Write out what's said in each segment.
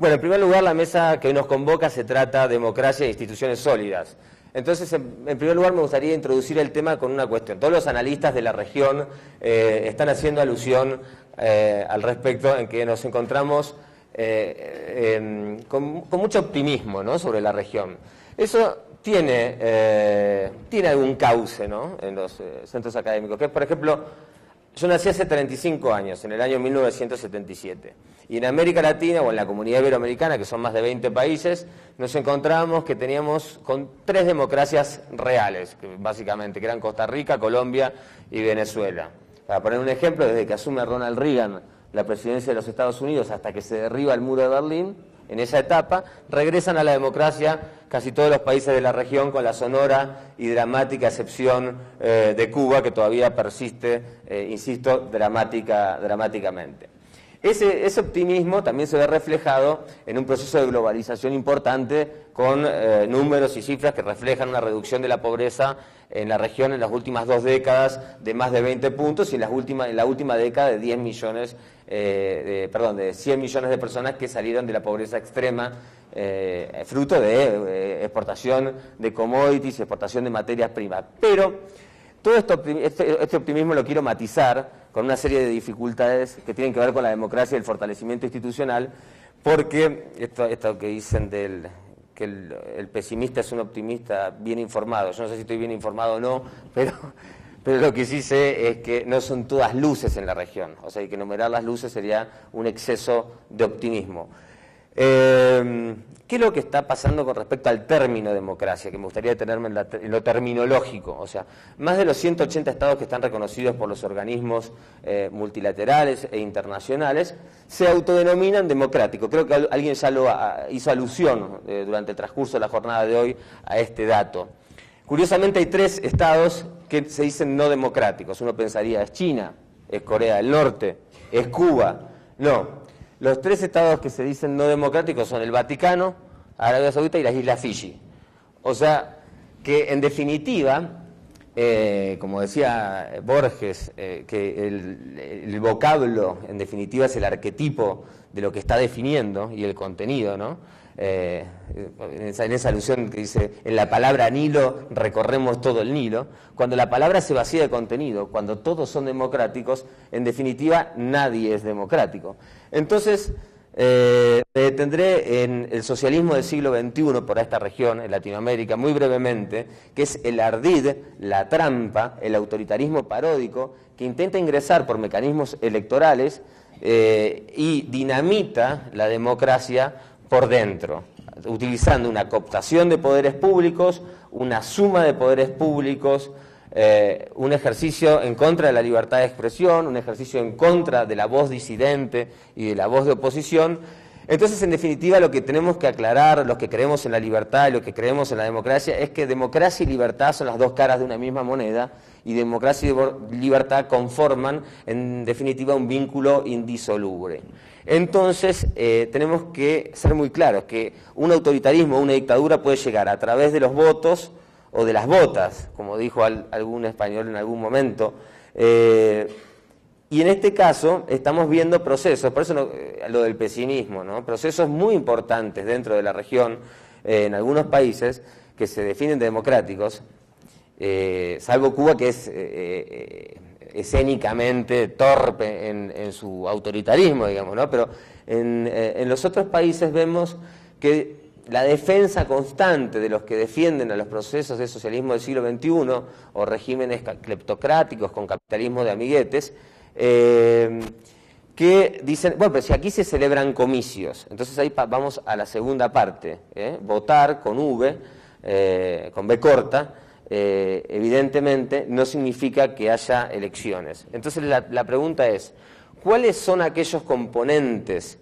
Bueno, en primer lugar, la mesa que hoy nos convoca se trata de democracia e instituciones sólidas. Entonces, en primer lugar, me gustaría introducir el tema con una cuestión. Todos los analistas de la región están haciendo alusión al respecto, en que nos encontramos con mucho optimismo, ¿no?, sobre la región. Eso tiene algún cauce, ¿no?, en los centros académicos, que, por ejemplo, yo nací hace 35 años, en el año 1977, y en América Latina o en la comunidad iberoamericana, que son más de 20 países, nos encontramos que teníamos con 3 democracias reales, básicamente, que eran Costa Rica, Colombia y Venezuela. Para poner un ejemplo, desde que asume Ronald Reagan la presidencia de los Estados Unidos hasta que se derriba el muro de Berlín, en esa etapa, regresan a la democracia casi todos los países de la región, con la sonora y dramática excepción de Cuba, que todavía persiste, insisto, dramáticamente. Ese optimismo también se ve reflejado en un proceso de globalización importante, con números y cifras que reflejan una reducción de la pobreza en la región en las últimas 2 décadas de más de 20 puntos y en la última década de 10 millones, de 100 millones de personas que salieron de la pobreza extrema, fruto de exportación de commodities, exportación de materias primas. Pero todo este optimismo lo quiero matizar con una serie de dificultades que tienen que ver con la democracia y el fortalecimiento institucional, porque esto que dicen que el pesimista es un optimista bien informado, yo no sé si estoy bien informado o no, pero lo que sí sé es que no son todas luces en la región, o sea, que enumerar las luces sería un exceso de optimismo. ¿Qué es lo que está pasando con respecto al término democracia? Que me gustaría detenerme en lo terminológico. O sea, más de los 180 estados que están reconocidos por los organismos multilaterales e internacionales se autodenominan democráticos. Creo que alguien ya hizo alusión durante el transcurso de la jornada de hoy a este dato. Curiosamente hay 3 estados que se dicen no democráticos. Uno pensaría, es China, es Corea del Norte, es Cuba. No. Los 3 estados que se dicen no democráticos son el Vaticano, Arabia Saudita y las Islas Fiji. O sea, que en definitiva, como decía Borges, que el vocablo en definitiva es el arquetipo de lo que está definiendo y el contenido, ¿no? En esa alusión que dice, en la palabra Nilo recorremos todo el Nilo, cuando la palabra se vacía de contenido, cuando todos son democráticos, en definitiva nadie es democrático. Entonces, me detendré en el socialismo del siglo XXI por esta región, en Latinoamérica, muy brevemente, que es el ardid, la trampa, el autoritarismo paródico, que intenta ingresar por mecanismos electorales y dinamita la democracia por dentro, utilizando una cooptación de poderes públicos, una suma de poderes públicos, un ejercicio en contra de la libertad de expresión, un ejercicio en contra de la voz disidente y de la voz de oposición. Entonces, en definitiva, lo que tenemos que aclarar, los que creemos en la libertad y los que creemos en la democracia, es que democracia y libertad son las 2 caras de una misma moneda, y democracia y libertad conforman, en definitiva, un vínculo indisoluble. Entonces, tenemos que ser muy claros que un autoritarismo o una dictadura puede llegar a través de los votos o de las botas, como dijo algún español en algún momento, y en este caso estamos viendo procesos, por eso lo del pesimismo, ¿no? Procesos muy importantes dentro de la región, en algunos países que se definen democráticos, salvo Cuba, que es escénicamente torpe en su autoritarismo, digamos, ¿no? Pero en los otros países vemos que la defensa constante de los que defienden a los procesos de socialismo del siglo XXI o regímenes cleptocráticos con capitalismo de amiguetes, que dicen, bueno, pero si aquí se celebran comicios, entonces ahí vamos a la segunda parte, votar con V, con B corta, evidentemente no significa que haya elecciones. Entonces la pregunta es, ¿cuáles son aquellos componentes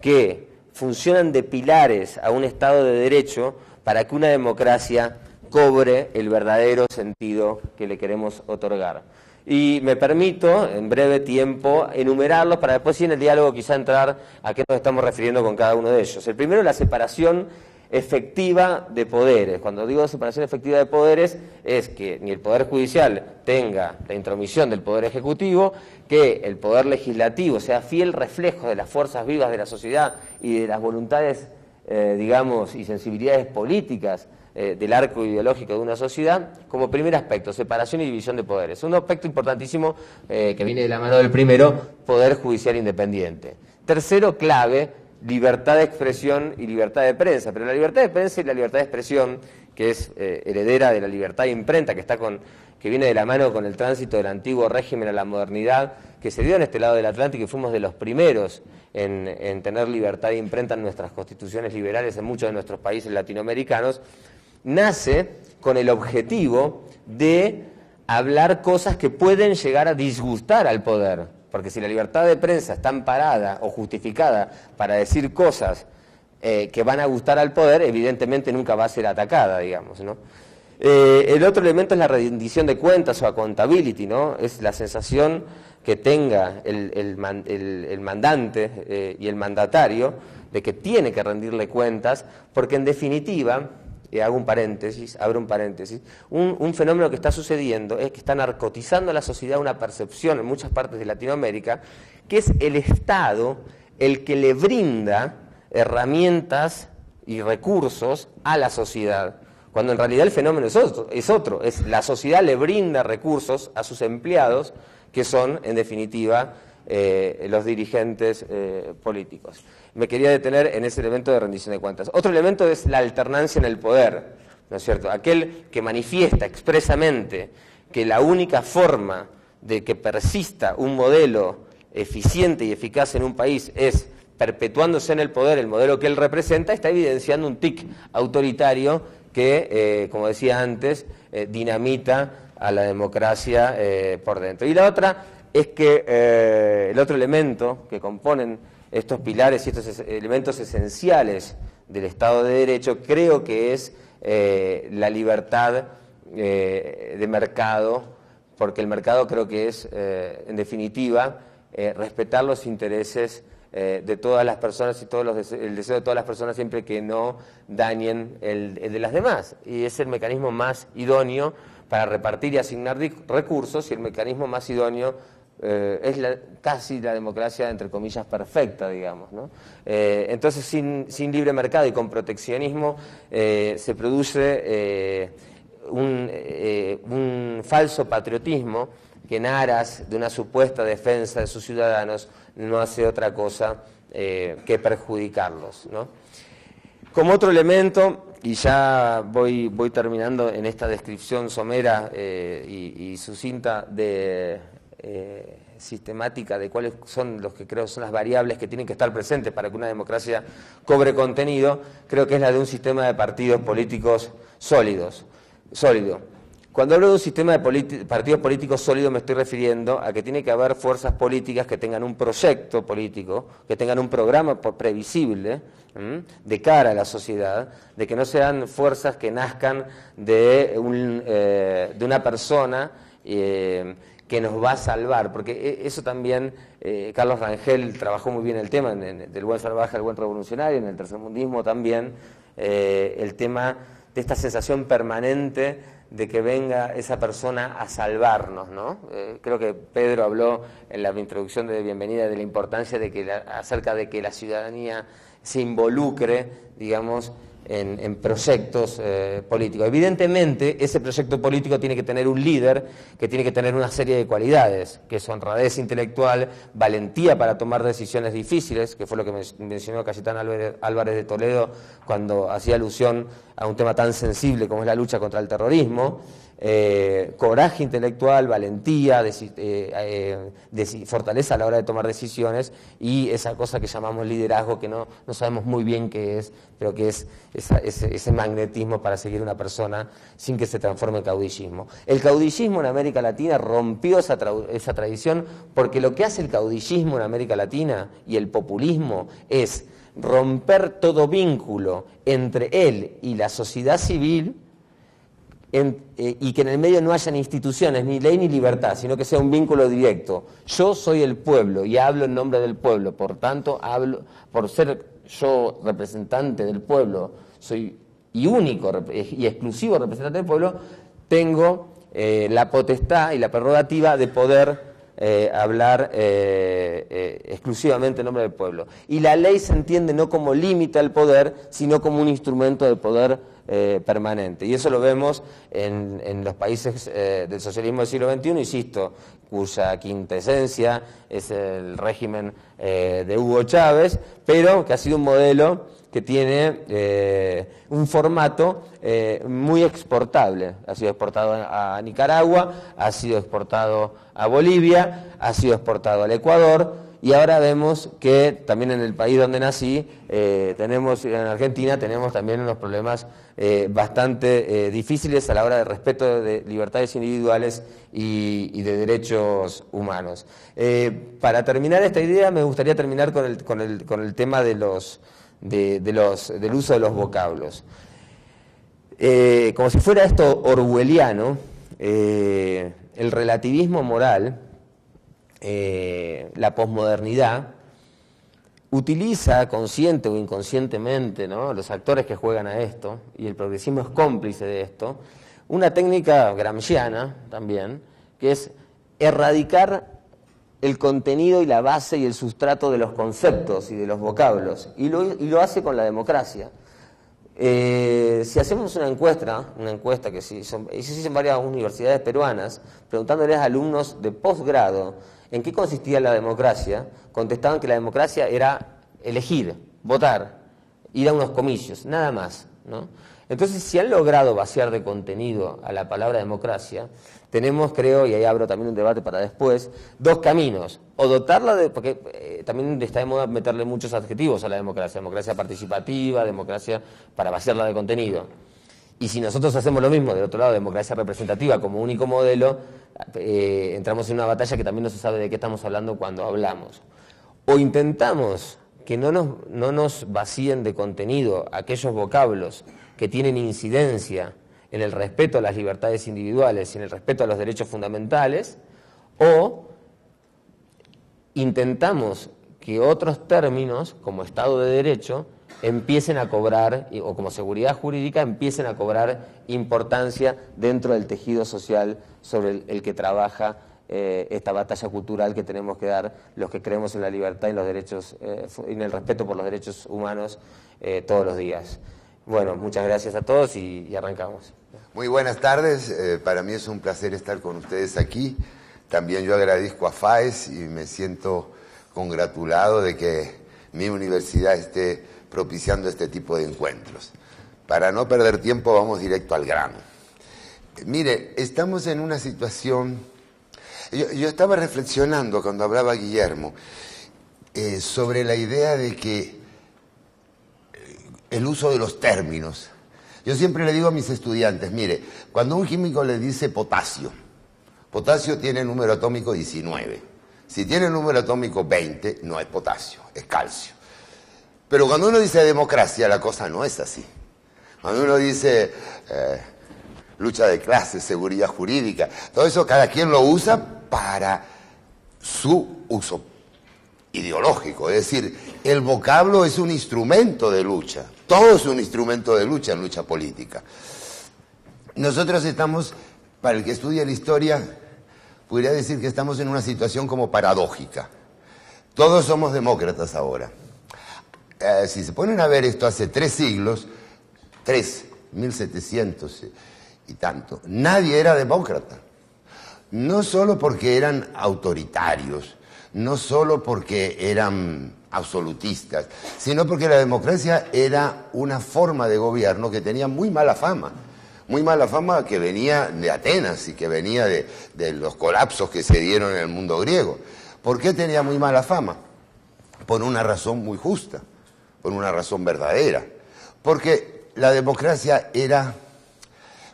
que funcionan de pilares a un Estado de Derecho para que una democracia cobre el verdadero sentido que le queremos otorgar? Y me permito, en breve tiempo, enumerarlos para después, sí, en el diálogo quizá entrar a qué nos estamos refiriendo con cada uno de ellos. El primero, la separación efectiva de poderes. Cuando digo separación efectiva de poderes, es que ni el Poder Judicial tenga la intromisión del Poder Ejecutivo, que el Poder Legislativo sea fiel reflejo de las fuerzas vivas de la sociedad y de las voluntades, digamos, y sensibilidades políticas del arco ideológico de una sociedad, como primer aspecto, separación y división de poderes. Un aspecto importantísimo que viene de la mano del primero, Poder Judicial independiente. Tercero, clave, libertad de expresión y libertad de prensa. Pero la libertad de prensa y la libertad de expresión, que es heredera de la libertad de imprenta, que viene de la mano con el tránsito del antiguo régimen a la modernidad, que se dio en este lado del Atlántico y fuimos de los primeros en tener libertad de imprenta en nuestras constituciones liberales en muchos de nuestros países latinoamericanos, nace con el objetivo de hablar cosas que pueden llegar a disgustar al poder. Porque si la libertad de prensa está amparada o justificada para decir cosas que van a gustar al poder, evidentemente nunca va a ser atacada, digamos, ¿no? El otro elemento es la rendición de cuentas o accountability, ¿no? Es la sensación que tenga el mandante y el mandatario de que tiene que rendirle cuentas, porque en definitiva, abro un paréntesis, un fenómeno que está sucediendo es que está narcotizando a la sociedad una percepción en muchas partes de Latinoamérica, que es el Estado el que le brinda herramientas y recursos a la sociedad, cuando en realidad el fenómeno es otro, la sociedad le brinda recursos a sus empleados, que son, en definitiva, los dirigentes políticos. Me quería detener en ese elemento de rendición de cuentas. Otro elemento es la alternancia en el poder, ¿no es cierto? Aquel que manifiesta expresamente que la única forma de que persista un modelo eficiente y eficaz en un país es perpetuándose en el poder el modelo que él representa, está evidenciando un tic autoritario que, como decía antes, dinamita a la democracia por dentro. Y la otra es que el otro elemento que componen estos pilares y estos elementos esenciales del Estado de Derecho, creo que es la libertad de mercado, porque el mercado creo que es, en definitiva, respetar los intereses de todas las personas y el deseo de todas las personas siempre que no dañen el de las demás. Y es el mecanismo más idóneo para repartir y asignar recursos, y el mecanismo más idóneo es casi la democracia, entre comillas, perfecta, digamos, ¿no? Entonces, sin libre mercado y con proteccionismo se produce un falso patriotismo que en aras de una supuesta defensa de sus ciudadanos no hace otra cosa que perjudicarlos, ¿no? Como otro elemento, y ya voy terminando en esta descripción somera y sucinta de sistemática de cuáles son los que creo son las variables que tienen que estar presentes para que una democracia cobre contenido, creo que es la de un sistema de partidos políticos sólido. Cuando hablo de un sistema de partidos políticos sólidos me estoy refiriendo a que tiene que haber fuerzas políticas que tengan un proyecto político, que tengan un programa previsible de cara a la sociedad, de que no sean fuerzas que nazcan de una persona que nos va a salvar, porque eso también, Carlos Rangel trabajó muy bien el tema, del buen salvaje al buen revolucionario, en el tercermundismo también, el tema de esta sensación permanente de que venga esa persona a salvarnos, ¿no? Creo que Pedro habló en la introducción de bienvenida de la importancia acerca de que la ciudadanía se involucre, digamos, en proyectos políticos. Evidentemente, ese proyecto político tiene que tener un líder que tiene que tener una serie de cualidades, que es honradez intelectual, valentía para tomar decisiones difíciles, que fue lo que mencionó Cayetano Álvarez de Toledo cuando hacía alusión a un tema tan sensible como es la lucha contra el terrorismo, coraje intelectual, valentía, fortaleza a la hora de tomar decisiones y esa cosa que llamamos liderazgo, que no sabemos muy bien qué es, pero que es ese magnetismo para seguir una persona sin que se transforme en caudillismo. El caudillismo en América Latina rompió esa tradición, porque lo que hace el caudillismo en América Latina y el populismo es romper todo vínculo entre él y la sociedad civil, y que en el medio no hayan instituciones, ni ley ni libertad, sino que sea un vínculo directo. Yo soy el pueblo y hablo en nombre del pueblo, por tanto, por ser yo representante del pueblo, soy y único y exclusivo representante del pueblo, tengo la potestad y la prerrogativa de poder hablar exclusivamente en nombre del pueblo. Y la ley se entiende no como límite al poder, sino como un instrumento de poder permanente. Y eso lo vemos en los países del socialismo del siglo XXI, insisto, cuya quintesencia es el régimen de Hugo Chávez, pero que ha sido un modelo que tiene un formato muy exportable. Ha sido exportado a Nicaragua, ha sido exportado a Bolivia, ha sido exportado al Ecuador, y ahora vemos que también en el país donde nací, tenemos, en Argentina, tenemos también unos problemas bastante difíciles a la hora de respeto de libertades individuales y de derechos humanos. Para terminar esta idea, me gustaría terminar con el tema del uso de los vocablos. Como si fuera esto orwelliano, el relativismo moral, la posmodernidad, utiliza consciente o inconscientemente, ¿no?, los actores que juegan a esto, y el progresismo es cómplice de esto, una técnica gramsciana también, que es erradicar el contenido y la base y el sustrato de los conceptos y de los vocablos, y lo hace con la democracia. Si hacemos una encuesta que se hizo en varias universidades peruanas, preguntándoles a alumnos de posgrado en qué consistía la democracia, contestaban que la democracia era elegir, votar, ir a unos comicios, nada más, ¿no? Entonces, si han logrado vaciar de contenido a la palabra democracia, tenemos, creo, y ahí abro también un debate para después, dos caminos. O dotarla de, porque también está de moda meterle muchos adjetivos a la democracia participativa, democracia para vaciarla de contenido. Y si nosotros hacemos lo mismo, del otro lado, democracia representativa como único modelo, entramos en una batalla que también no se sabe de qué estamos hablando cuando hablamos. O intentamos que no nos vacíen de contenido aquellos vocablos que tienen incidencia en el respeto a las libertades individuales y en el respeto a los derechos fundamentales, o intentamos que otros términos, como Estado de Derecho, empiecen a cobrar, o como seguridad jurídica, empiecen a cobrar importancia dentro del tejido social sobre el que trabaja esta batalla cultural que tenemos que dar los que creemos en la libertad y en los derechos, en el respeto por los derechos humanos todos los días. Bueno, muchas gracias a todos y arrancamos. Muy buenas tardes, para mí es un placer estar con ustedes aquí. También yo agradezco a FAES y me siento congratulado de que mi universidad esté propiciando este tipo de encuentros. Para no perder tiempo, vamos directo al grano. Mire, estamos en una situación... Yo estaba reflexionando cuando hablaba Guillermo sobre la idea de que el uso de los términos. Yo siempre le digo a mis estudiantes, mire, cuando un químico le dice potasio tiene número atómico 19. Si tiene número atómico 20, no es potasio, es calcio. Pero cuando uno dice democracia, la cosa no es así. Cuando uno dice lucha de clases, seguridad jurídica, todo eso cada quien lo usa para su uso ideológico. Es decir, el vocablo es un instrumento de lucha. Todo es un instrumento de lucha en lucha política. Nosotros estamos, para el que estudia la historia, podría decir que estamos en una situación como paradójica. Todos somos demócratas ahora. Si se ponen a ver esto hace 3 siglos, 1700 y tanto, nadie era demócrata. No solo porque eran autoritarios, no solo porque eran absolutistas, sino porque la democracia era una forma de gobierno que tenía muy mala fama que venía de Atenas y que venía de los colapsos que se dieron en el mundo griego. ¿Por qué tenía muy mala fama? Por una razón muy justa, por una razón verdadera, porque la democracia era,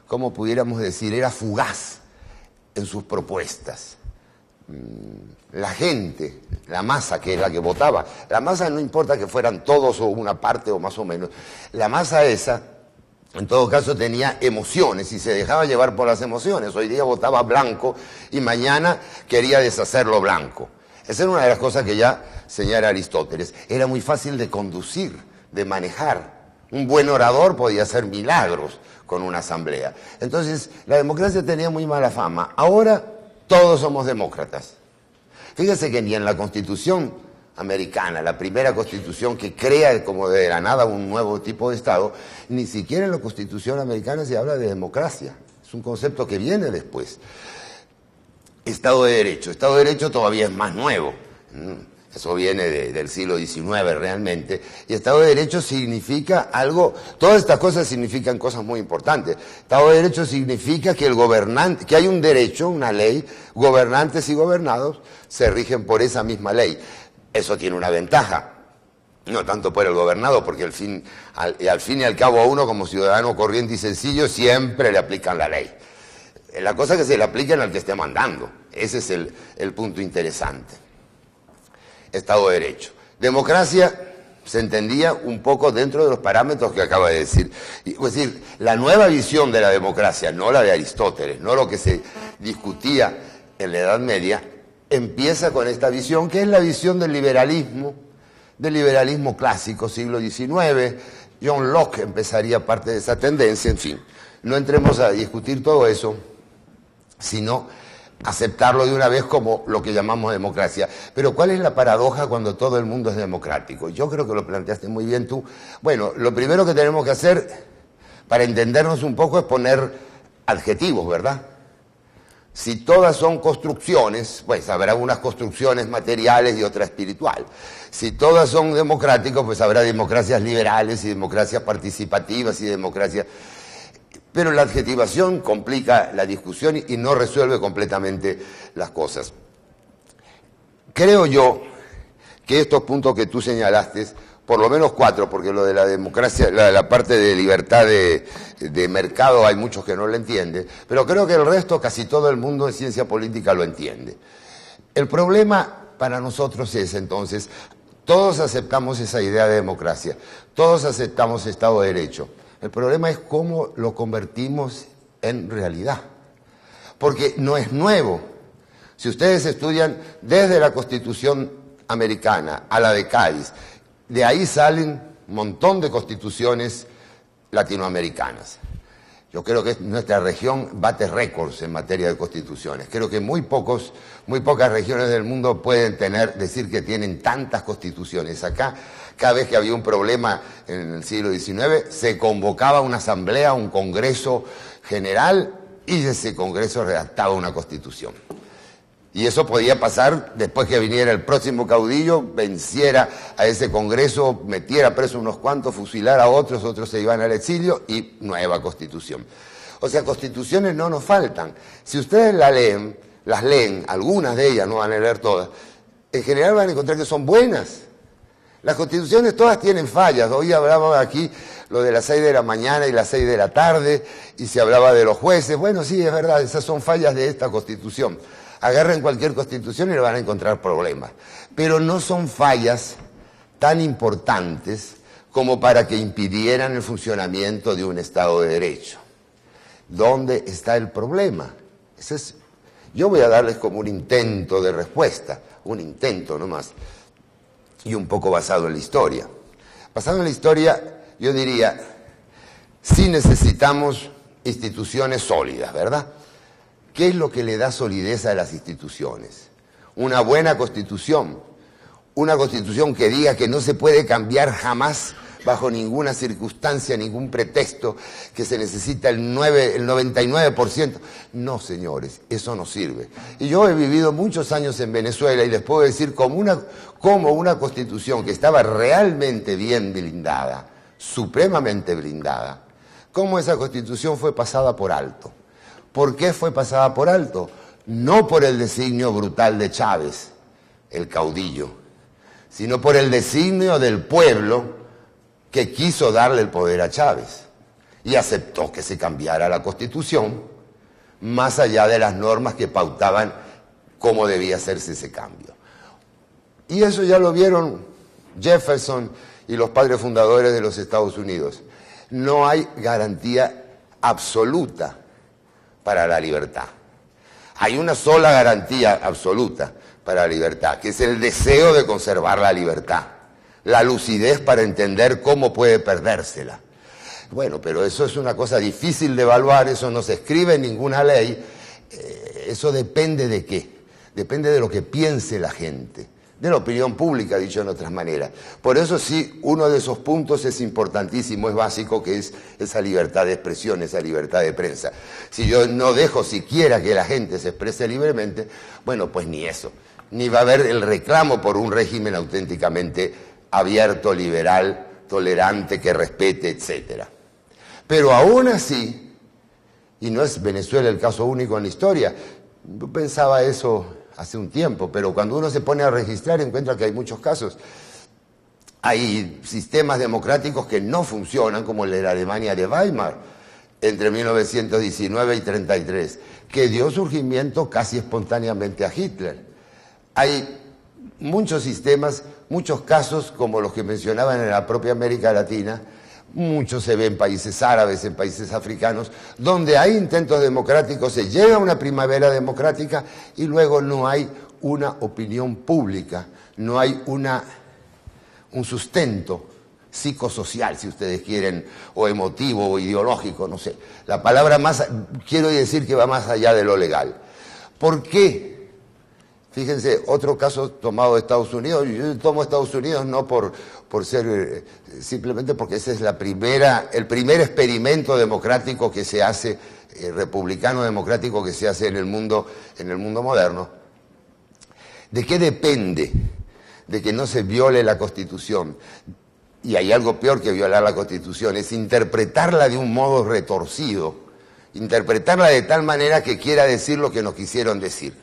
como pudiéramos decir, era fugaz en sus propuestas. La gente, la masa que es la que votaba, la masa no importa que fueran todos o una parte o más o menos, la masa esa, en todo caso tenía emociones y se dejaba llevar por las emociones. Hoy día votaba blanco y mañana quería deshacerlo blanco. Esa era una de las cosas que ya señala Aristóteles. Era muy fácil de conducir, de manejar Un buen orador podía hacer milagros con una asamblea. Entonces, la democracia tenía muy mala fama. Ahora todos somos demócratas. Fíjese que ni en la Constitución americana, la primera Constitución que crea como de la nada un nuevo tipo de Estado, ni siquiera en la Constitución americana se habla de democracia. Es un concepto que viene después. Estado de Derecho. Estado de Derecho todavía es más nuevo. Eso viene del siglo XIX realmente. Y Estado de Derecho significa algo, todas estas cosas significan cosas muy importantes. Estado de Derecho significa que el gobernante, que hay un derecho, una ley, gobernantes y gobernados se rigen por esa misma ley. Eso tiene una ventaja, no tanto por el gobernado, porque al fin y al cabo a uno como ciudadano corriente y sencillo siempre le aplican la ley. La cosa es que se le apliquen al que esté mandando. Ese es el punto interesante. Estado de Derecho. Democracia se entendía un poco dentro de los parámetros que acaba de decir. Es decir, la nueva visión de la democracia, no la de Aristóteles, no lo que se discutía en la Edad Media, empieza con esta visión, que es la visión del liberalismo clásico, siglo XIX. John Locke empezaría parte de esa tendencia, en fin. No entremos a discutir todo eso, sino aceptarlo de una vez como lo que llamamos democracia. Pero ¿cuál es la paradoja cuando todo el mundo es democrático? Yo creo que lo planteaste muy bien tú. Bueno, lo primero que tenemos que hacer para entendernos un poco es poner adjetivos, ¿verdad? Si todas son construcciones, pues habrá unas construcciones materiales y otra espiritual. Si todas son democráticos, pues habrá democracias liberales y democracias participativas y democracias... Pero la adjetivación complica la discusión y no resuelve completamente las cosas. Creo yo que estos puntos que tú señalaste, por lo menos 4, porque lo de la democracia, la parte de libertad de mercado hay muchos que no lo entienden, pero creo que el resto, casi todo el mundo de ciencia política lo entiende. El problema para nosotros es entonces, todos aceptamos esa idea de democracia, todos aceptamos Estado de Derecho. El problema es cómo lo convertimos en realidad, porque no es nuevo. Si ustedes estudian desde la Constitución americana a la de Cádiz, de ahí salen un montón de constituciones latinoamericanas. Yo creo que nuestra región bate récords en materia de constituciones. Creo que muy pocas regiones del mundo pueden decir que tienen tantas constituciones. Acá, cada vez que había un problema en el siglo XIX, se convocaba una asamblea, un congreso general, y ese congreso redactaba una constitución. Y eso podía pasar después que viniera el próximo caudillo, venciera a ese congreso, metiera preso unos cuantos, fusilara a otros, otros se iban al exilio y nueva constitución. O sea, constituciones no nos faltan. Si ustedes las leen, algunas de ellas, no van a leer todas, en general van a encontrar que son buenas. Las constituciones todas tienen fallas. Hoy hablábamos aquí lo de las 6 de la mañana y las 6 de la tarde, y se hablaba de los jueces. Bueno, sí, es verdad, esas son fallas de esta constitución. Agarren cualquier constitución y le van a encontrar problemas. Pero no son fallas tan importantes como para que impidieran el funcionamiento de un Estado de Derecho. ¿Dónde está el problema? Yo voy a darles como un intento de respuesta, un intento nomás, y un poco basado en la historia. Basado en la historia, yo diría, sí necesitamos instituciones sólidas, ¿verdad? ¿Qué es lo que le da solidez a las instituciones? Una buena constitución. Una constitución que diga que no se puede cambiar jamás, bajo ninguna circunstancia, ningún pretexto, que se necesita el 99%. No, señores, eso no sirve. Y yo he vivido muchos años en Venezuela y les puedo decir como una constitución que estaba realmente bien blindada, supremamente blindada, cómo esa constitución fue pasada por alto. ¿Por qué fue pasada por alto? No por el designio brutal de Chávez, el caudillo, sino por el designio del pueblo que quiso darle el poder a Chávez y aceptó que se cambiara la Constitución más allá de las normas que pautaban cómo debía hacerse ese cambio. Y eso ya lo vieron Jefferson y los padres fundadores de los Estados Unidos. No hay garantía absoluta para la libertad. Hay una sola garantía absoluta para la libertad, que es el deseo de conservar la libertad. la lucidez para entender cómo puede perdérsela. Bueno, pero eso es una cosa difícil de evaluar, eso no se escribe en ninguna ley, eso depende de qué, depende de lo que piense la gente, de la opinión pública, dicho en otras maneras. Por eso sí, uno de esos puntos es importantísimo, es básico, que es esa libertad de expresión, esa libertad de prensa. Si yo no dejo siquiera que la gente se exprese libremente, bueno, pues ni eso, ni va a haber el reclamo por un régimen auténticamente abierto, liberal, tolerante, que respete, etcétera. Pero aún así, y no es Venezuela el caso único en la historia, yo pensaba eso hace un tiempo, pero cuando uno se pone a registrar encuentra que hay muchos casos. Hay sistemas democráticos que no funcionan, como el de la Alemania de Weimar, entre 1919 y 1933, que dio surgimiento casi espontáneamente a Hitler. Hay muchos sistemas, muchos casos, como los que mencionaban en la propia América Latina, mucho se ve en países árabes, en países africanos, donde hay intentos democráticos, se llega a una primavera democrática y luego no hay una opinión pública, no hay un sustento psicosocial, si ustedes quieren, o emotivo, o ideológico, no sé. La palabra más, quiero decir que va más allá de lo legal. ¿Por qué? Fíjense, otro caso tomado de Estados Unidos, yo tomo Estados Unidos no por ser, simplemente porque ese es el primer experimento democrático que se hace, republicano democrático que se hace en el mundo moderno. ¿De qué depende? De que no se viole la Constitución. Y hay algo peor que violar la Constitución, es interpretarla de un modo retorcido, interpretarla de tal manera que quiera decir lo que nos quisieron decir.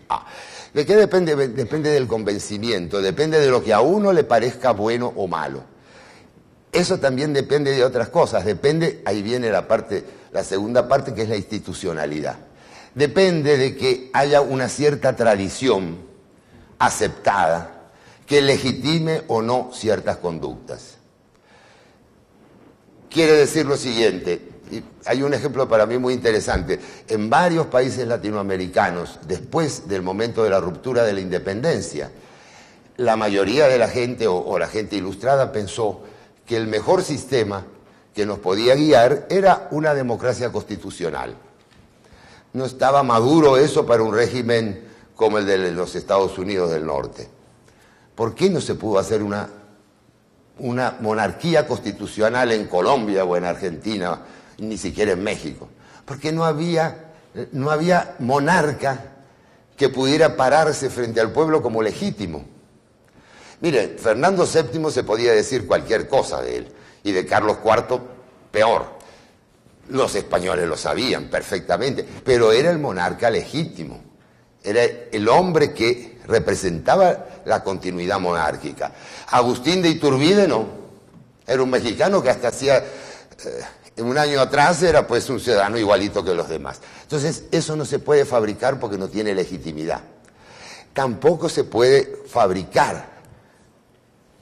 ¿De qué depende? Depende del convencimiento, depende de lo que a uno le parezca bueno o malo. Eso también depende de otras cosas, depende, ahí viene la segunda parte, que es la institucionalidad. Depende de que haya una cierta tradición aceptada que legitime o no ciertas conductas. Quiere decir lo siguiente, y hay un ejemplo para mí muy interesante. En varios países latinoamericanos, después del momento de la ruptura de la independencia, la mayoría de la gente o la gente ilustrada pensó que el mejor sistema que nos podía guiar era una democracia constitucional. No estaba maduro eso para un régimen como el de los Estados Unidos del Norte. ¿Por qué no se pudo hacer una monarquía constitucional en Colombia o en Argentina, ni siquiera en México? Porque no había monarca que pudiera pararse frente al pueblo como legítimo. Mire, Fernando VII se podía decir cualquier cosa de él, y de Carlos IV peor. Los españoles lo sabían perfectamente, pero era el monarca legítimo, era el hombre que representaba la continuidad monárquica. Agustín de Iturbide no, era un mexicano que hasta hacía un año atrás era pues un ciudadano igualito que los demás. Entonces eso no se puede fabricar porque no tiene legitimidad. Tampoco se puede fabricar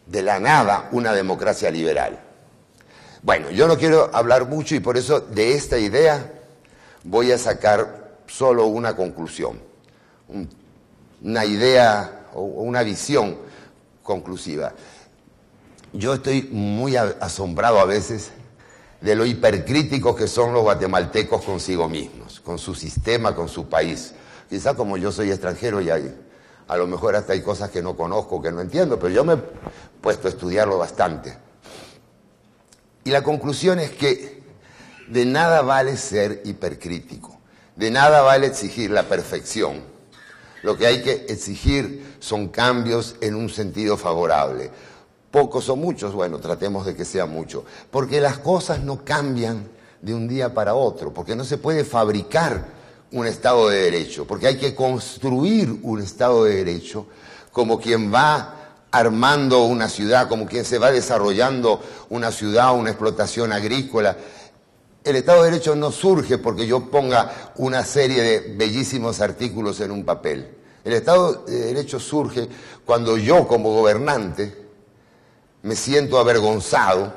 de la nada una democracia liberal. Bueno, yo no quiero hablar mucho y por eso de esta idea voy a sacar solo una conclusión, una idea o una visión conclusiva. Yo estoy muy asombrado a veces de lo hipercríticos que son los guatemaltecos consigo mismos, con su sistema, con su país. Quizá como yo soy extranjero y a lo mejor hasta hay cosas que no conozco, que no entiendo, pero yo me he puesto a estudiarlo bastante. Y la conclusión es que de nada vale ser hipercrítico, de nada vale exigir la perfección. Lo que hay que exigir son cambios en un sentido favorable. Pocos o muchos, bueno, tratemos de que sea mucho, porque las cosas no cambian de un día para otro, porque no se puede fabricar un Estado de Derecho, porque hay que construir un Estado de Derecho como quien va armando una ciudad, como quien se va desarrollando una ciudad, una explotación agrícola. El Estado de Derecho no surge porque yo ponga una serie de bellísimos artículos en un papel. El Estado de Derecho surge cuando yo, como gobernante, me siento avergonzado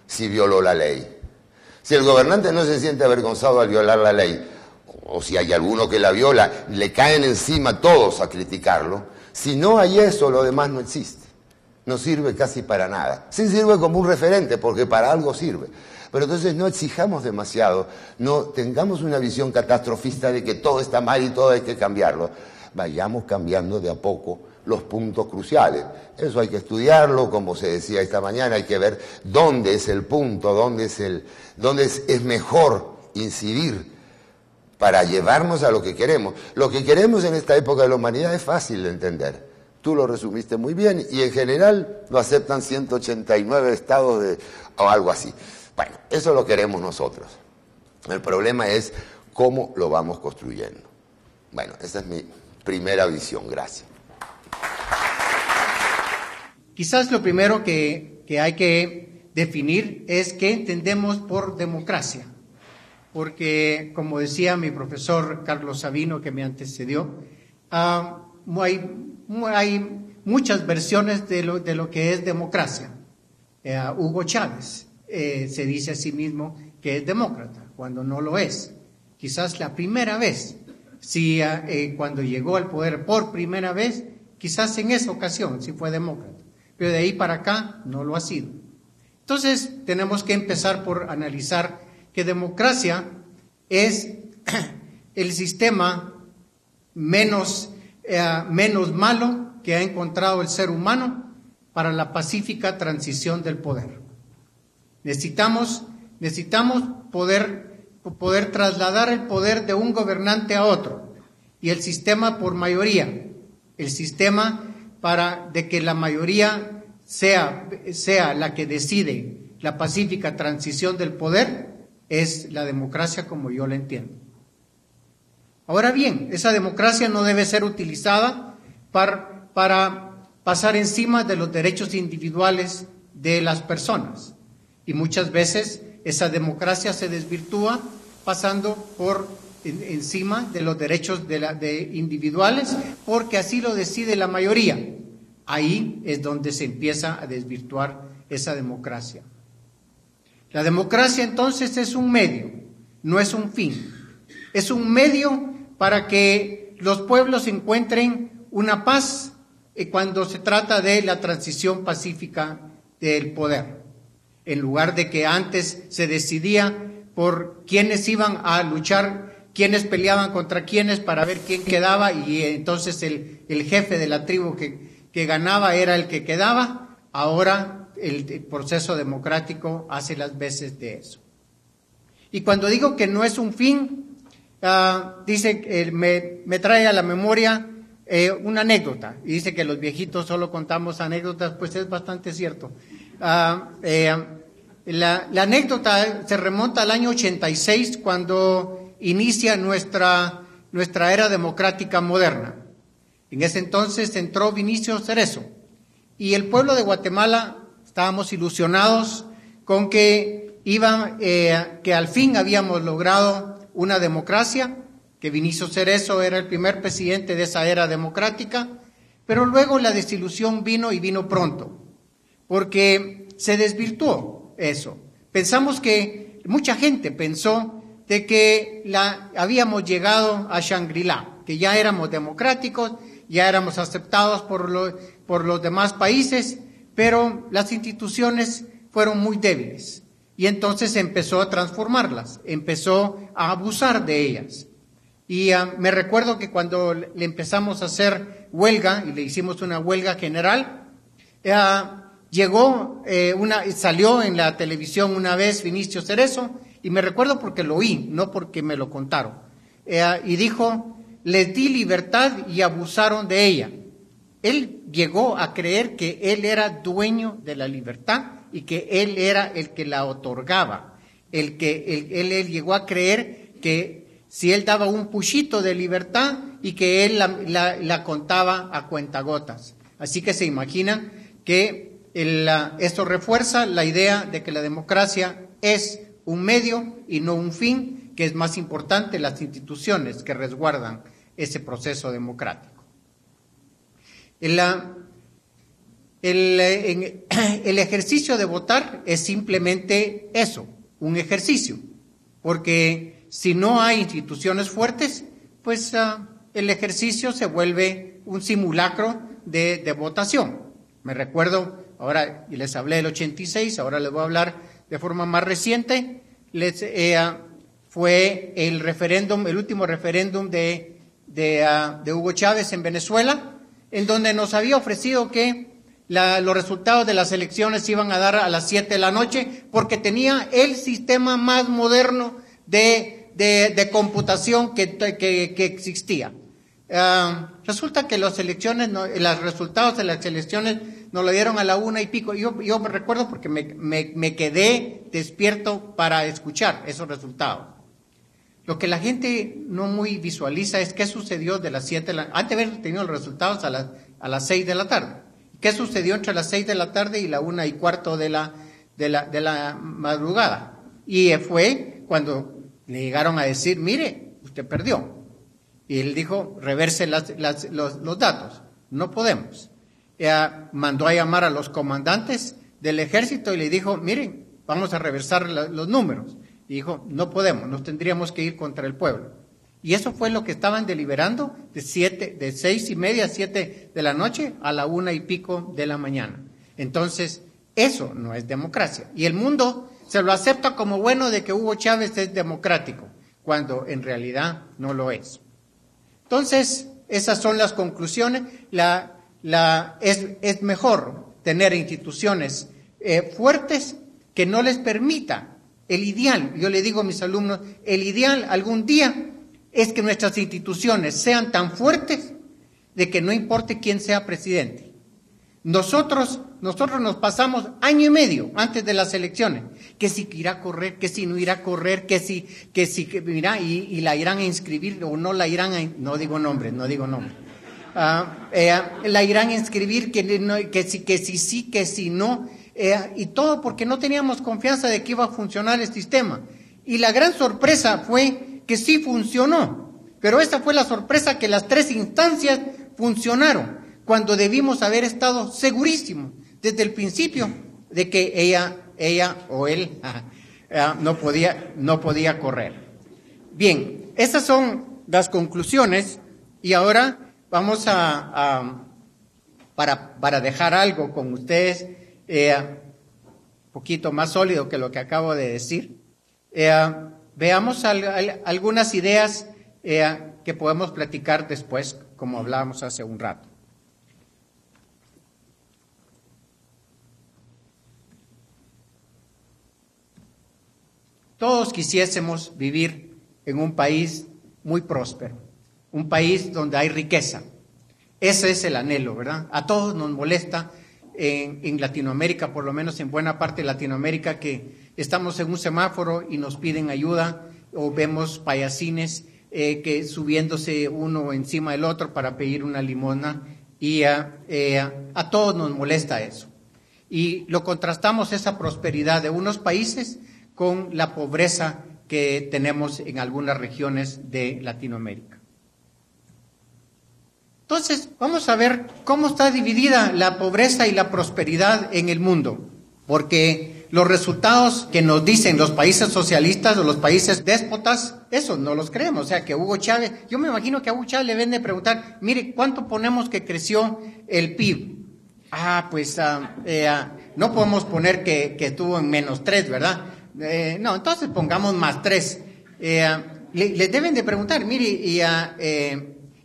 si violó la ley. Si el gobernante no se siente avergonzado al violar la ley, o si hay alguno que la viola, le caen encima todos a criticarlo. Si no hay eso, lo demás no existe. no sirve casi para nada. Sí sirve como un referente, porque para algo sirve. Pero entonces no exijamos demasiado, no tengamos una visión catastrofista de que todo está mal y todo hay que cambiarlo. Vayamos cambiando de a poco los puntos cruciales. Eso hay que estudiarlo, como se decía esta mañana, hay que ver dónde es el punto, dónde es mejor incidir para llevarnos a lo que queremos. Lo que queremos en esta época de la humanidad es fácil de entender. Tú lo resumiste muy bien y en general lo aceptan 189 estados o algo así. Bueno, eso lo queremos nosotros. El problema es cómo lo vamos construyendo. Bueno, esa es mi primera visión. Gracias. Quizás lo primero que hay que definir es qué entendemos por democracia. Porque, como decía mi profesor Carlos Sabino, que me antecedió, hay muchas versiones de lo que es democracia. Hugo Chávez se dice a sí mismo que es demócrata, cuando no lo es. Quizás la primera vez, cuando llegó al poder por primera vez, quizás en esa ocasión sí fue demócrata, pero de ahí para acá no lo ha sido. Entonces tenemos que empezar por analizar que democracia es el sistema menos malo que ha encontrado el ser humano para la pacífica transición del poder. Necesitamos poder trasladar el poder de un gobernante a otro, y el sistema por mayoría, el sistema de que la mayoría sea la que decide la pacífica transición del poder, es la democracia como yo la entiendo. Ahora bien, esa democracia no debe ser utilizada para pasar encima de los derechos individuales de las personas. Y muchas veces esa democracia se desvirtúa pasando por encima de los derechos de individuales, porque así lo decide la mayoría. Ahí es donde se empieza a desvirtuar esa democracia. La democracia entonces es un medio, no es un fin. Es un medio para que los pueblos encuentren una paz cuando se trata de la transición pacífica del poder. En lugar de que antes se decidía por quiénes iban a luchar, quiénes peleaban contra quiénes para ver quién quedaba, y entonces el jefe de la tribu que ganaba era el que quedaba. Ahora el proceso democrático hace las veces de eso. Y cuando digo que no es un fin, me trae a la memoria una anécdota, y dice que los viejitos solo contamos anécdotas, pues es bastante cierto. La anécdota se remonta al año 86, cuando inicia nuestra era democrática moderna. En ese entonces entró Vinicio Cerezo, y el pueblo de Guatemala estábamos ilusionados con que al fin habíamos logrado una democracia, que Vinicio Cerezo era el primer presidente de esa era democrática, pero luego la desilusión vino pronto, porque se desvirtuó eso. Mucha gente pensó de que habíamos llegado a Shangri-La, que ya éramos democráticos, ya éramos aceptados por los demás países, pero las instituciones fueron muy débiles, y entonces empezó a transformarlas, empezó a abusar de ellas. Y me recuerdo que cuando le empezamos a hacer huelga, y le hicimos una huelga general, salió en la televisión una vez Vinicio Cerezo, y me recuerdo porque lo oí, no porque me lo contaron, y dijo: les di libertad y abusaron de ella. Él llegó a creer que él era dueño de la libertad y que él era el que la otorgaba. Él llegó a creer que si él daba un puchito de libertad y que él la contaba a cuentagotas. Así que se imaginan que esto refuerza la idea de que la democracia es un medio y no un fin, que es más importante las instituciones que resguardan ese proceso democrático. El ejercicio de votar es simplemente eso, un ejercicio, porque si no hay instituciones fuertes, pues el ejercicio se vuelve un simulacro de votación. Me recuerdo, ahora les hablé del 86, ahora les voy a hablar de forma más reciente. Fue el referéndum, el último referéndum de Hugo Chávez en Venezuela, en donde nos había ofrecido que los resultados de las elecciones se iban a dar a las 7 de la noche, porque tenía el sistema más moderno de computación que existía. Resulta que los resultados de las elecciones nos lo dieron a la 1:00 PM. Yo me recuerdo porque me quedé despierto para escuchar esos resultados. Lo que la gente no muy visualiza es qué sucedió de las 7 de la antes de haber tenido los resultados a las 6 de la tarde. ¿Qué sucedió entre las 6 de la tarde y la 1:15 de la madrugada? Y fue cuando le llegaron a decir, mire, usted perdió. Y él dijo, reverse los datos. No podemos. Mandó a llamar a los comandantes del ejército y le dijo, miren, vamos a reversar los números. Y dijo, no podemos, nos tendríamos que ir contra el pueblo. Y eso fue lo que estaban deliberando de 6:30 a 7 de la noche a la 1:00 PM de la mañana. Entonces, eso no es democracia. Y el mundo se lo acepta como bueno de que Hugo Chávez es democrático, cuando en realidad no lo es. Entonces, esas son las conclusiones. Es mejor tener instituciones fuertes que no les permita el ideal. Yo le digo a mis alumnos, el ideal algún día es que nuestras instituciones sean tan fuertes de que no importe quién sea presidente. Nosotros nos pasamos 1 año y medio antes de las elecciones, que si irá a correr, que si no irá a correr, y la irán a inscribir o no la irán a, no digo nombres. La irán a inscribir, que si no, y todo porque no teníamos confianza de que iba a funcionar el sistema. Y la gran sorpresa fue que sí funcionó, pero esa fue la sorpresa, que las 3 instancias funcionaron, cuando debimos haber estado segurísimos desde el principio de que ella o él no podía correr. Bien, esas son las conclusiones, y ahora vamos para dejar algo con ustedes un poquito más sólido que lo que acabo de decir. Veamos algunas ideas que podemos platicar después, como hablábamos hace un rato. Todos quisiésemos vivir en un país muy próspero, un país donde hay riqueza. Ese es el anhelo, ¿verdad? A todos nos molesta en Latinoamérica, por lo menos en buena parte de Latinoamérica, que estamos en un semáforo y nos piden ayuda, o vemos payasines que subiéndose uno encima del otro para pedir una limosna, y a todos nos molesta eso. Y lo contrastamos, esa prosperidad de unos países con la pobreza que tenemos en algunas regiones de Latinoamérica. Entonces, vamos a ver cómo está dividida la pobreza y la prosperidad en el mundo, porque los resultados que nos dicen los países socialistas o los países déspotas, eso no los creemos. O sea, que Hugo Chávez, yo me imagino que a Hugo Chávez le ven de preguntar, mire, ¿cuánto ponemos que creció el PIB? No podemos poner que estuvo en -3, ¿verdad? No, entonces pongamos +3. Les deben de preguntar, mire,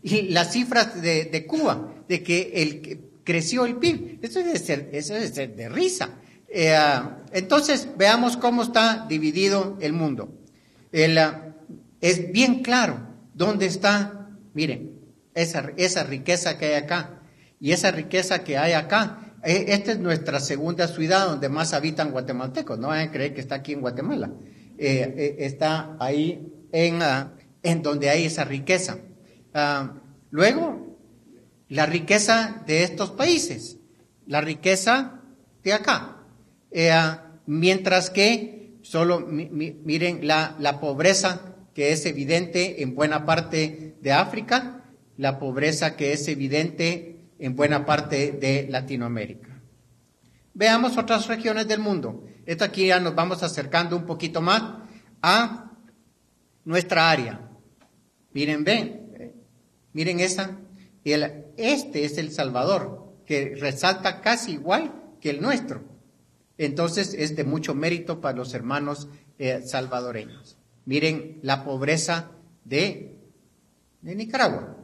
y las cifras de Cuba, de que creció el PIB, eso es de ser de risa. Entonces, veamos cómo está dividido el mundo. Es bien claro dónde está, miren, esa riqueza que hay acá, y esa riqueza que hay acá. Esta es nuestra segunda ciudad donde más habitan guatemaltecos. No vayan a creer que está aquí en Guatemala. Está ahí en donde hay esa riqueza. Luego, la riqueza de estos países, la riqueza de acá. Mientras que solo miren la pobreza que es evidente en buena parte de África, la pobreza que es evidente en buena parte de Latinoamérica. Veamos otras regiones del mundo. Esto aquí ya nos vamos acercando un poquito más a nuestra área. Miren esa. Este es El Salvador. que resalta casi igual que el nuestro. Entonces es de mucho mérito para los hermanos salvadoreños. Miren la pobreza de Nicaragua.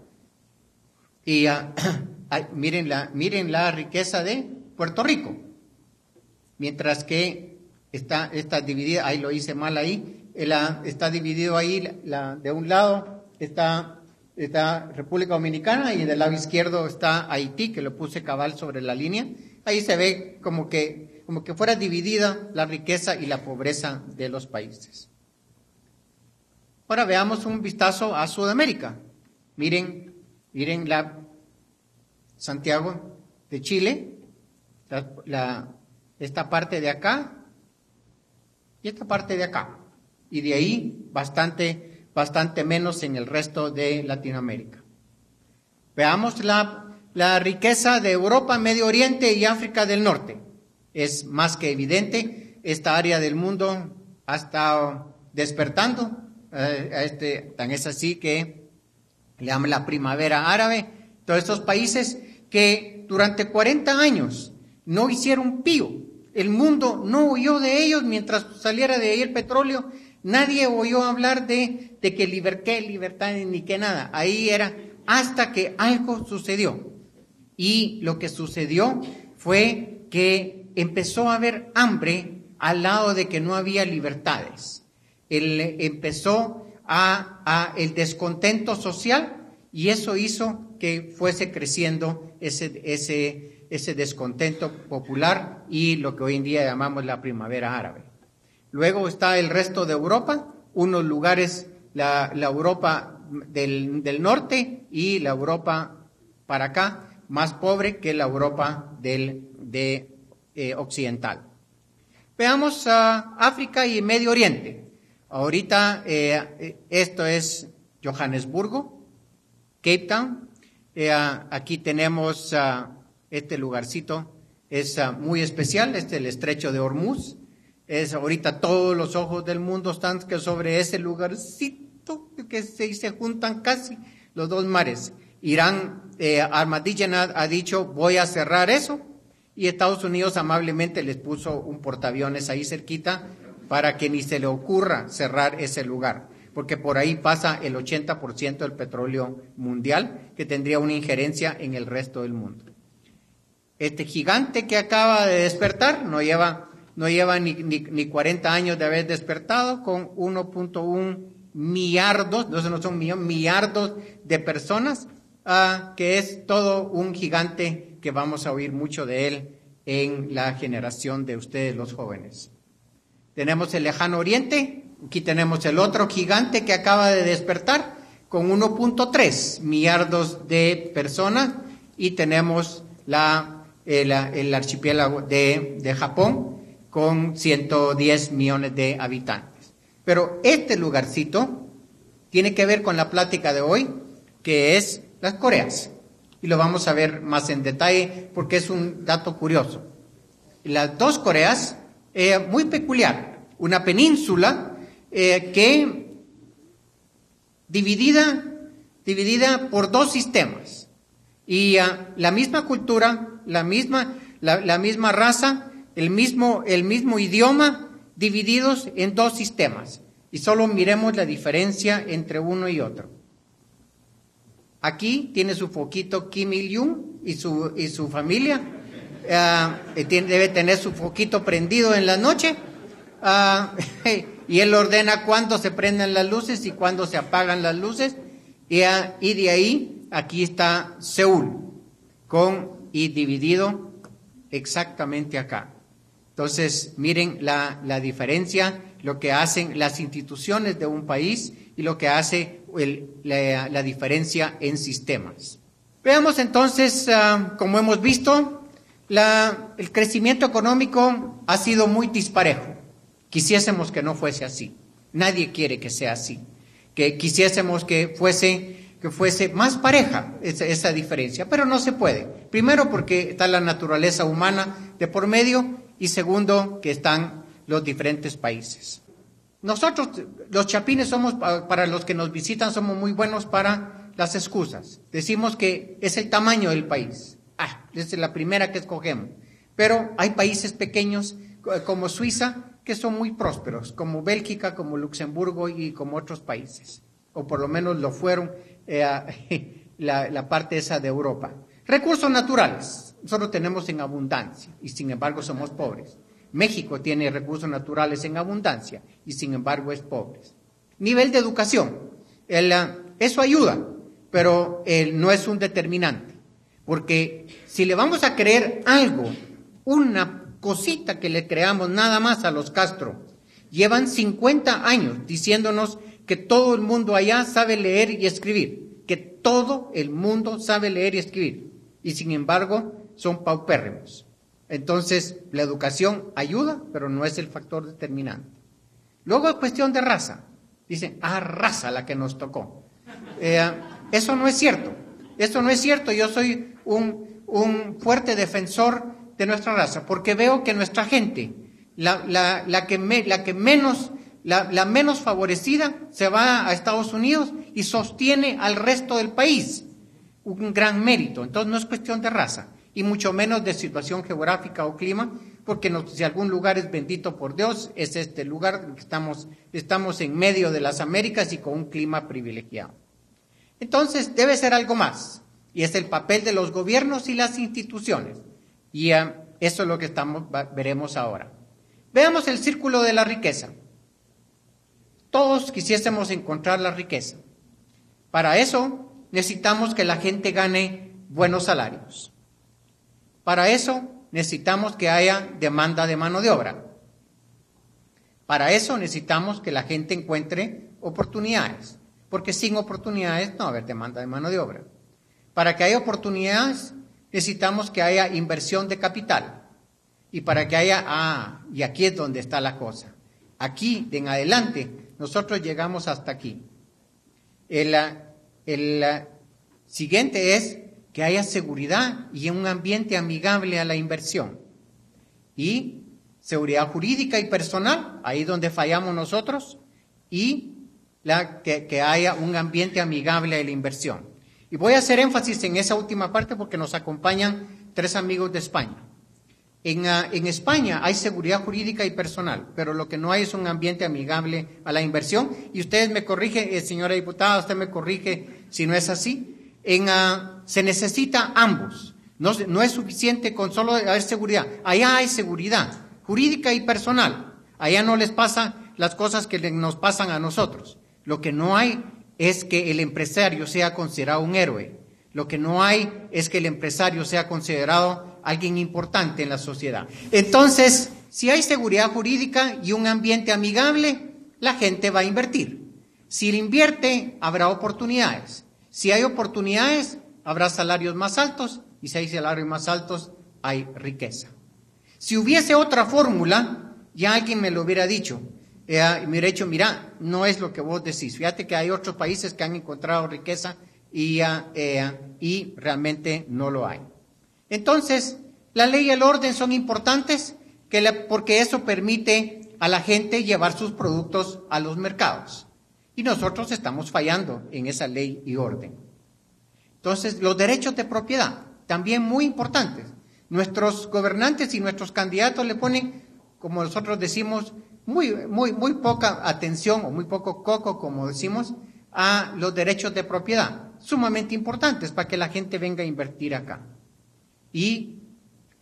Y miren la riqueza de Puerto Rico. Mientras que está dividida, ahí lo hice mal ahí, está dividido ahí, de un lado está República Dominicana y del lado izquierdo está Haití, que lo puse cabal sobre la línea. Ahí se ve como que fuera dividida la riqueza y la pobreza de los países. Ahora veamos un vistazo a Sudamérica. Miren Santiago de Chile, esta parte de acá y esta parte de acá. Y de ahí bastante menos en el resto de Latinoamérica. Veamos la riqueza de Europa, Medio Oriente y África del Norte. Es más que evidente, esta área del mundo ha estado despertando, tan es así que le llaman la primavera árabe. Todos estos países que durante 40 años no hicieron pío, el mundo no oyó de ellos mientras saliera de ahí el petróleo, nadie oyó hablar de que libertad ni que nada, ahí era hasta que algo sucedió. Y lo que sucedió fue que empezó a haber hambre al lado de que no había libertades. Empezó el descontento social y eso hizo que fuese creciendo ese descontento popular y lo que hoy en día llamamos la primavera árabe. Luego está el resto de Europa, unos lugares, la Europa del norte y la Europa para acá, más pobre que la Europa occidental. Veamos África y Medio Oriente. Ahorita esto es Johannesburgo, Cape Town. Aquí tenemos este lugarcito, es muy especial, el estrecho de Hormuz. Ahorita todos los ojos del mundo están sobre ese lugarcito que se juntan casi los dos mares. Irán, Ahmadinejad ha dicho, voy a cerrar eso, y Estados Unidos amablemente les puso un portaaviones ahí cerquita para que ni se le ocurra cerrar ese lugar, porque por ahí pasa el 80% del petróleo mundial, que tendría una injerencia en el resto del mundo. Este gigante que acaba de despertar no lleva ni 40 años de haber despertado, con 1.1 millardos, no son millones, millardos de personas, que es todo un gigante que vamos a oír mucho de él en la generación de ustedes los jóvenes. Tenemos el lejano oriente, aquí tenemos el otro gigante que acaba de despertar con 1.3 millardos de personas y tenemos el archipiélago de Japón con 110 millones de habitantes. Pero este lugarcito tiene que ver con la plática de hoy, que es las Coreas. Y lo vamos a ver más en detalle porque es un dato curioso. Las dos Coreas, muy peculiar, una península que dividida por dos sistemas. Y la misma cultura, la misma raza, el mismo idioma, divididos en dos sistemas. Y solo miremos la diferencia entre uno y otro. Aquí tiene su foquito Kim Il-jung y su familia. Debe tener su foquito prendido en la noche. Y él ordena cuándo se prenden las luces y cuándo se apagan las luces. Y de ahí, aquí está Seúl, y dividido exactamente acá. Entonces, miren la diferencia, lo que hacen las instituciones de un país y lo que hace la diferencia en sistemas. Veamos entonces, como hemos visto, el crecimiento económico ha sido muy disparejo. Quisiésemos que no fuese así. Nadie quiere que sea así. Que quisiésemos que fuese más pareja esa diferencia, pero no se puede. Primero porque está la naturaleza humana de por medio y segundo que están los diferentes países. Nosotros, los chapines, somos, para los que nos visitan, somos muy buenos para las excusas. Decimos que es el tamaño del país. Esa es la primera que escogemos. Pero hay países pequeños como Suiza que son muy prósperos, como Bélgica, como Luxemburgo y como otros países, o por lo menos lo fueron la parte esa de Europa. Recursos naturales, nosotros tenemos en abundancia y sin embargo somos pobres. México tiene recursos naturales en abundancia y sin embargo es pobre. Nivel de educación, eso ayuda, pero no es un determinante, porque si le vamos a creer algo, una cosita que le creamos nada más a los Castro, llevan 50 años diciéndonos que todo el mundo allá sabe leer y escribir, que todo el mundo sabe leer y escribir, y sin embargo son paupérrimos. Entonces, la educación ayuda, pero no es el factor determinante. Luego, es cuestión de raza. Dicen, raza la que nos tocó. Eso no es cierto. Eso no es cierto. Yo soy un fuerte defensor de nuestra raza, porque veo que nuestra gente, la menos favorecida, se va a Estados Unidos y sostiene al resto del país. Un gran mérito. Entonces, no es cuestión de raza, y mucho menos de situación geográfica o clima, porque si algún lugar es bendito por Dios, es este lugar que estamos en medio de las Américas y con un clima privilegiado. Entonces, debe ser algo más, y es el papel de los gobiernos y las instituciones, y eso es lo que veremos ahora. Veamos el círculo de la riqueza. Todos quisiésemos encontrar la riqueza. Para eso, necesitamos que la gente gane buenos salarios. Para eso necesitamos que haya demanda de mano de obra. Para eso necesitamos que la gente encuentre oportunidades, porque sin oportunidades no va a haber demanda de mano de obra. Para que haya oportunidades necesitamos que haya inversión de capital. Y para que haya, y aquí es donde está la cosa. Aquí, en adelante, nosotros llegamos hasta aquí. El siguiente es que haya seguridad y un ambiente amigable a la inversión. Y seguridad jurídica y personal, ahí donde fallamos nosotros, y que haya un ambiente amigable a la inversión. Y voy a hacer énfasis en esa última parte porque nos acompañan 3 amigos de España. En España hay seguridad jurídica y personal, pero lo que no hay es un ambiente amigable a la inversión. Y ustedes me corrigen, señora diputada, usted me corrige si no es así. Se necesita ambos. No es suficiente con solo haber seguridad. Allá hay seguridad jurídica y personal. Allá no les pasa las cosas que nos pasan a nosotros. Lo que no hay es que el empresario sea considerado un héroe. Lo que no hay es que el empresario sea considerado alguien importante en la sociedad. Entonces, si hay seguridad jurídica y un ambiente amigable, la gente va a invertir. Si invierte, habrá oportunidades. Si hay oportunidades, habrá salarios más altos, y si hay salarios más altos, hay riqueza. Si hubiese otra fórmula, ya alguien me lo hubiera dicho, me hubiera dicho, mira, no es lo que vos decís. Fíjate que hay otros países que han encontrado riqueza y realmente no lo hay. Entonces, la ley y el orden son importantes porque eso permite a la gente llevar sus productos a los mercados. Y nosotros estamos fallando en esa ley y orden. Entonces, los derechos de propiedad, también muy importantes. Nuestros gobernantes y nuestros candidatos le ponen, como nosotros decimos, muy poca atención o muy poco coco, como decimos, a los derechos de propiedad, sumamente importantes para que la gente venga a invertir acá. Y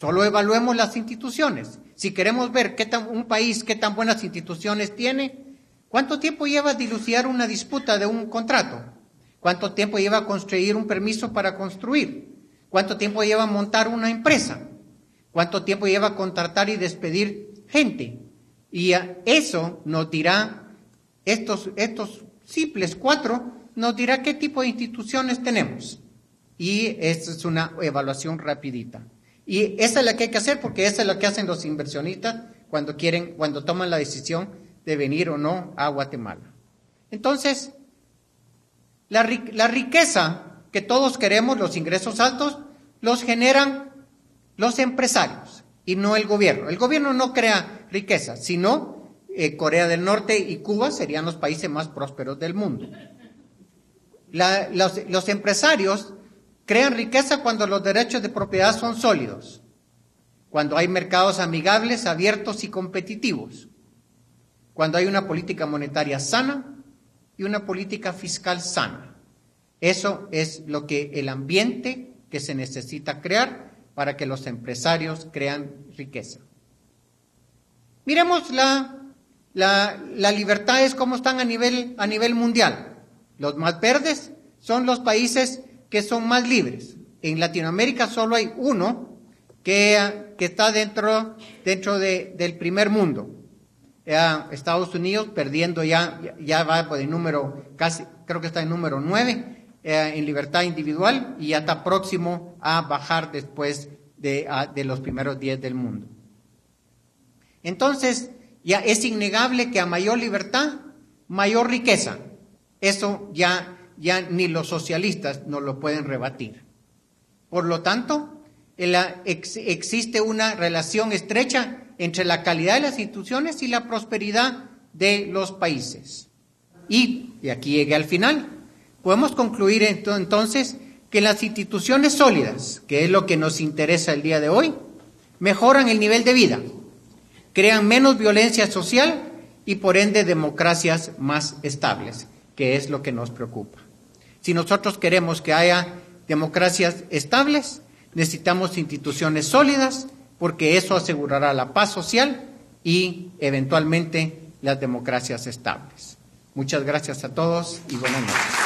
solo evaluemos las instituciones. Si queremos ver un país qué tan buenas instituciones tiene, ¿cuánto tiempo lleva a dilucidar una disputa de un contrato? ¿Cuánto tiempo lleva a construir un permiso para construir? ¿Cuánto tiempo lleva a montar una empresa? ¿Cuánto tiempo lleva a contratar y despedir gente? Y eso nos dirá, estos simples 4, nos dirá qué tipo de instituciones tenemos. Y esta es una evaluación rapidita. Y esa es la que hay que hacer porque esa es la que hacen los inversionistas cuando toman la decisión de venir o no a Guatemala. Entonces, la riqueza que todos queremos, los ingresos altos, los generan los empresarios y no el gobierno. El gobierno no crea riqueza, sino Corea del Norte y Cuba serían los países más prósperos del mundo. Los empresarios crean riqueza cuando los derechos de propiedad son sólidos, cuando hay mercados amigables, abiertos y competitivos, cuando hay una política monetaria sana y una política fiscal sana. Eso es lo que el ambiente que se necesita crear para que los empresarios crean riqueza. Miremos las libertades cómo están a nivel mundial. Los más verdes son los países que son más libres. En Latinoamérica solo hay uno que está dentro del primer mundo. Estados Unidos perdiendo ya va por el número, casi creo que está en número 9 en libertad individual, y ya está próximo a bajar después de los primeros 10 del mundo. Entonces, ya es innegable que a mayor libertad, mayor riqueza. Eso ya ni los socialistas nos lo pueden rebatir. Por lo tanto, existe una relación estrecha entre la calidad de las instituciones y la prosperidad de los países. Y aquí llegué al final. Podemos concluir entonces que las instituciones sólidas, que es lo que nos interesa el día de hoy, mejoran el nivel de vida, crean menos violencia social y por ende democracias más estables, que es lo que nos preocupa. Si nosotros queremos que haya democracias estables, necesitamos instituciones sólidas, porque eso asegurará la paz social y eventualmente las democracias estables. Muchas gracias a todos y buenas noches.